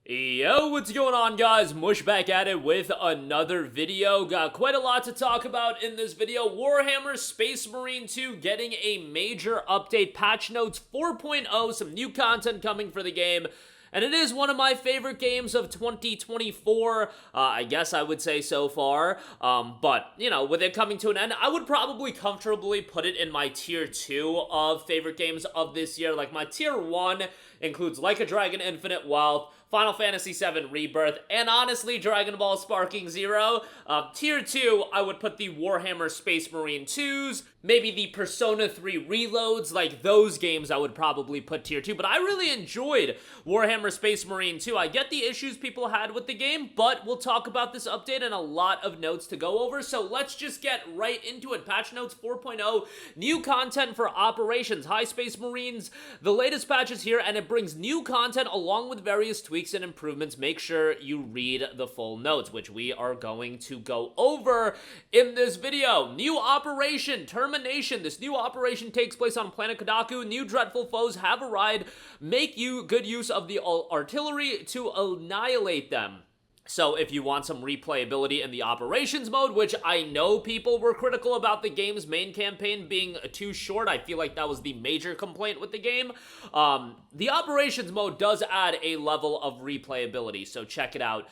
Yo, what's going on, guys? Mush back at it with another video. Got quite a lot to talk about in this video. Warhammer Space Marine 2 getting a major update. Patch notes 4.0, some new content coming for the game. And it is one of my favorite games of 2024, I guess I would say so far. But, you know, with it coming to an end, I would probably comfortably put it in my tier 2 of favorite games of this year. Like, my tier 1 includes Like a Dragon Infinite Wealth, Final Fantasy VII Rebirth, and honestly, Dragon Ball Sparking Zero. Tier 2, I would put the Warhammer Space Marine 2s, maybe the Persona 3 Reloads, like those games I would probably put tier 2, but I really enjoyed Warhammer Space Marine 2. I get the issues people had with the game, but we'll talk about this update and a lot of notes to go over, so let's just get right into it. Patch notes 4.0, new content for Operations. Hi Space Marines, the latest patch is here, and it brings new content along with various tweaks and improvements. Make sure you read the full notes, which we are going to go over in this video. New operation, Termination. This new operation takes place on planet Kodaku. New dreadful foes have arrived. Make good use of the artillery to annihilate them. So if you want some replayability in the operations mode, which I know people were critical about the game's main campaign being too short, I feel like that was the major complaint with the game. The operations mode does add a level of replayability, so check it out.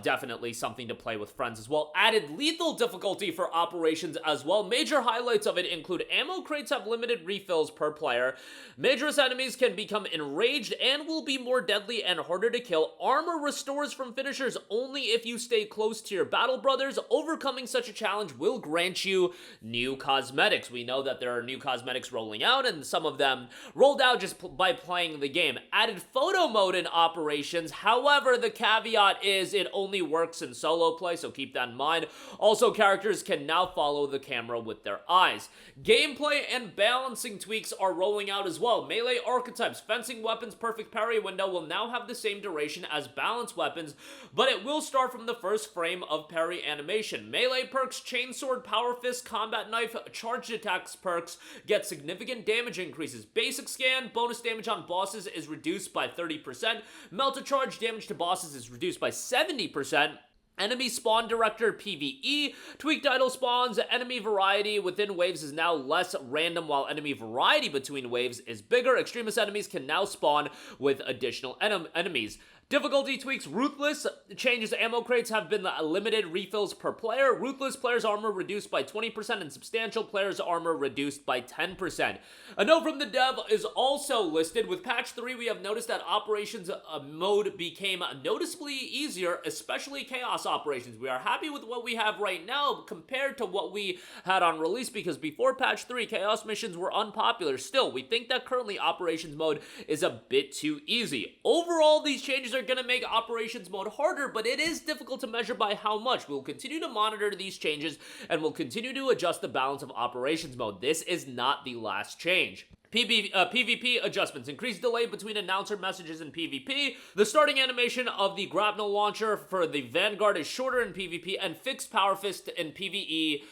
Definitely something to play with friends as well. Added lethal difficulty for operations as well. Major highlights of it include ammo crates have limited refills per player. Majorous enemies can become enraged and will be more deadly and harder to kill. Armor restores from finishers only if you stay close to your battle brothers. Overcoming such a challenge will grant you new cosmetics. We know that there are new cosmetics rolling out, and some of them rolled out just by playing the game. Added photo mode in operations. However, the caveat is it only works in solo play, so keep that in mind. Also, characters can now follow the camera with their eyes. Gameplay and balancing tweaks are rolling out as well. Melee archetypes, fencing weapons, perfect parry window will now have the same duration as balanced weapons, but it will start from the first frame of parry animation. Melee perks, chainsword, power fist, combat knife, charged attacks perks get significant damage increases. Basic scan, bonus damage on bosses is reduced by 30%. Melt a charge, damage to bosses is reduced by 70%. Enemy spawn director PvE, tweaked idle spawns, enemy variety within waves is now less random while enemy variety between waves is bigger. Extremist enemies can now spawn with additional enemies. Difficulty tweaks, Ruthless changes ammo crates have been limited refills per player. Ruthless players' armor reduced by 20% and Substantial players' armor reduced by 10%. A note from the dev is also listed. With patch 3, we have noticed that operations mode became noticeably easier, especially chaos operations. We are happy with what we have right now compared to what we had on release, because before patch 3, chaos missions were unpopular. Still, we think that currently operations mode is a bit too easy. Overall, these changes are going to make operations mode harder, but it is difficult to measure by how much. We'll continue to monitor these changes and we'll continue to adjust the balance of operations mode. This is not the last change. PvP adjustments. Increased delay between announcer messages in PvP. The starting animation of the grapnel launcher for the Vanguard is shorter in PvP, and fixed power fist in PvP,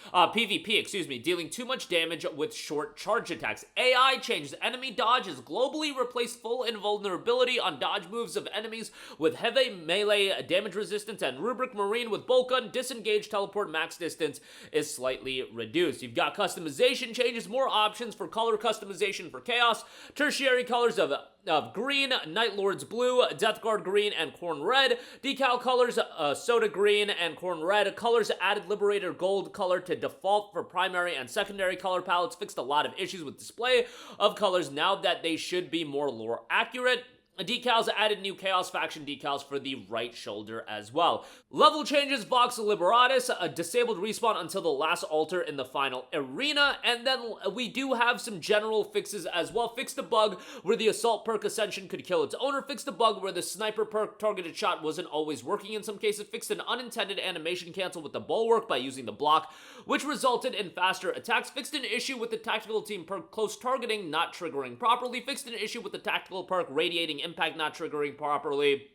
dealing too much damage with short charge attacks. AI changes. Enemy dodge is globally replaced full invulnerability on dodge moves of enemies with heavy melee damage resistance, and rubric marine with bolt gun disengage teleport max distance is slightly reduced. You've got customization changes, more options for color customization for chaos, tertiary colors of green, Night Lord's blue, Death Guard green, and Corn red, decal colors soda green and Corn red, colors added Liberator gold color to default for primary and secondary color palettes, fixed a lot of issues with display of colors now that they should be more lore accurate. Decals added new Chaos Faction decals for the right shoulder as well. Level changes, Vox Liberatus, a disabled respawn until the last altar in the final arena, and then we do have some general fixes as well. Fixed a bug where the Assault perk Ascension could kill its owner, fixed a bug where the Sniper perk targeted shot wasn't always working in some cases, fixed an unintended animation cancel with the Bulwark by using the block, which resulted in faster attacks, fixed an issue with the Tactical Team perk Close Targeting not triggering properly, fixed an issue with the Tactical perk Radiating Impact not triggering properly,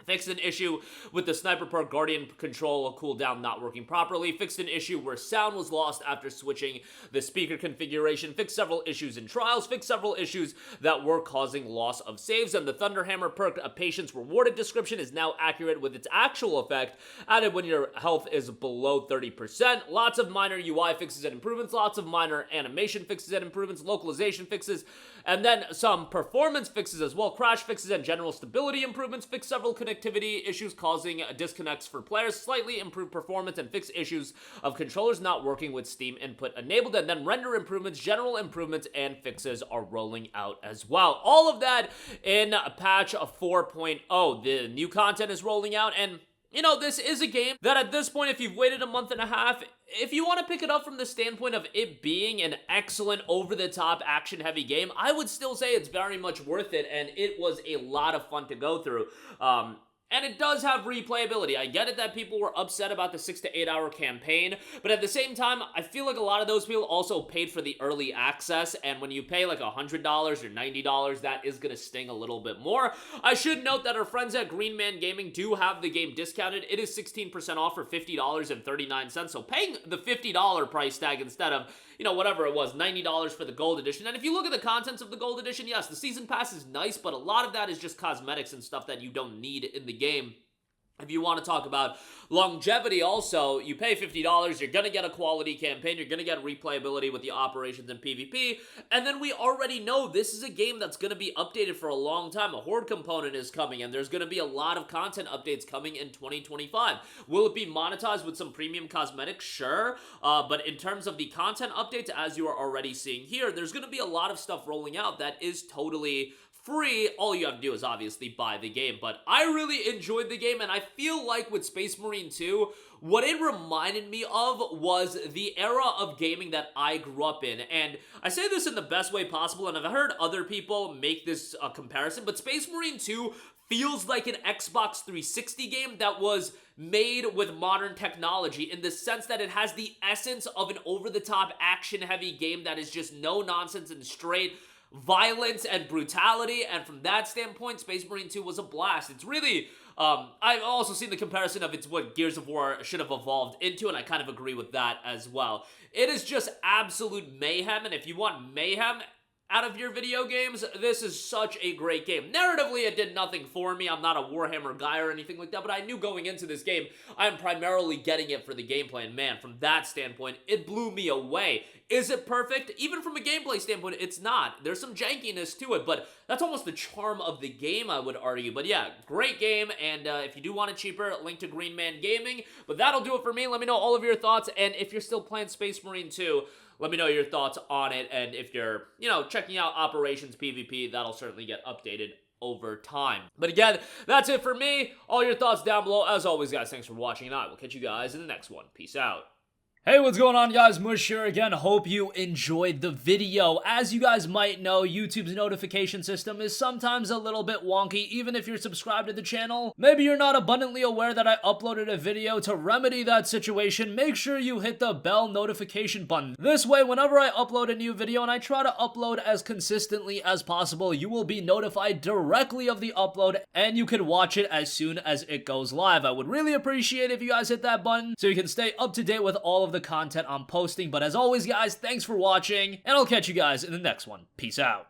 Fixed an issue with the Sniper Perk Guardian control cooldown not working properly. Fixed an issue where sound was lost after switching the speaker configuration. Fixed several issues in trials. Fixed several issues that were causing loss of saves. And the Thunderhammer perk, a patient's rewarded description, is now accurate with its actual effect, added when your health is below 30%. Lots of minor UI fixes and improvements. Lots of minor animation fixes and improvements. Localization fixes. And then some performance fixes as well. Crash fixes and general stability improvements. Fixed several connectivity issues causing disconnects for players, slightly improved performance, and fixed issues of controllers not working with Steam input enabled. And then render improvements, general improvements, and fixes are rolling out as well. All of that in patch 4.0. The new content is rolling out, and you know, this is a game that at this point, if you've waited a month and a half, if you want to pick it up from the standpoint of it being an excellent, over-the-top, action-heavy game, I would still say it's very much worth it, and it was a lot of fun to go through. And it does have replayability. I get it that people were upset about the 6 to 8 hour campaign, but at the same time, I feel like a lot of those people also paid for the early access, and when you pay like $100 or $90, that is going to sting a little bit more. I should note that our friends at Green Man Gaming do have the game discounted. It is 16% off for $50.39, so paying the $50 price tag instead of, you know, whatever it was, $90 for the Gold Edition. And if you look at the contents of the Gold Edition, yes, the Season Pass is nice, but a lot of that is just cosmetics and stuff that you don't need in the game. If you want to talk about longevity also, you pay $50, you're going to get a quality campaign, you're going to get replayability with the operations and PvP, and then we already know this is a game that's going to be updated for a long time. A Horde component is coming, and there's going to be a lot of content updates coming in 2025. Will it be monetized with some premium cosmetics? Sure, but in terms of the content updates, as you are already seeing here, there's going to be a lot of stuff rolling out that is totally free. All you have to do is obviously buy the game, but I really enjoyed the game, and I feel like with Space Marine 2, what it reminded me of was the era of gaming that I grew up in, and I say this in the best way possible, and I've heard other people make this comparison, but Space Marine 2 feels like an Xbox 360 game that was made with modern technology, in the sense that it has the essence of an over-the-top, action-heavy game that is just no nonsense and straight violence and brutality, and from that standpoint, Space Marine 2 was a blast. It's really, I've also seen the comparison of it's what Gears of War should have evolved into, and I kind of agree with that as well. It is just absolute mayhem, and if you want mayhem out of your video games, this is such a great game. Narratively, it did nothing for me. I'm not a Warhammer guy or anything like that, but I knew going into this game, I am primarily getting it for the gameplay, and man, from that standpoint, it blew me away. Is it perfect? Even from a gameplay standpoint, it's not. There's some jankiness to it, but that's almost the charm of the game, I would argue. But yeah, great game, and if you do want it cheaper, link to Green Man Gaming. But that'll do it for me. Let me know all of your thoughts, and if you're still playing Space Marine 2, let me know your thoughts on it, and if you're, you know, checking out Operations PvP, that'll certainly get updated over time. But again, that's it for me. All your thoughts down below. As always, guys, thanks for watching, and I will catch you guys in the next one. Peace out. Hey, what's going on, guys? Mush here again. Hope you enjoyed the video. As you guys might know, YouTube's notification system is sometimes a little bit wonky, even if you're subscribed to the channel. Maybe you're not abundantly aware that I uploaded a video. To remedy that situation, make sure you hit the bell notification button. This way, whenever I upload a new video, and I try to upload as consistently as possible, you will be notified directly of the upload, and you can watch it as soon as it goes live. I would really appreciate if you guys hit that button so you can stay up to date with all of the content I'm posting. But as always, guys, thanks for watching, and I'll catch you guys in the next one. Peace out.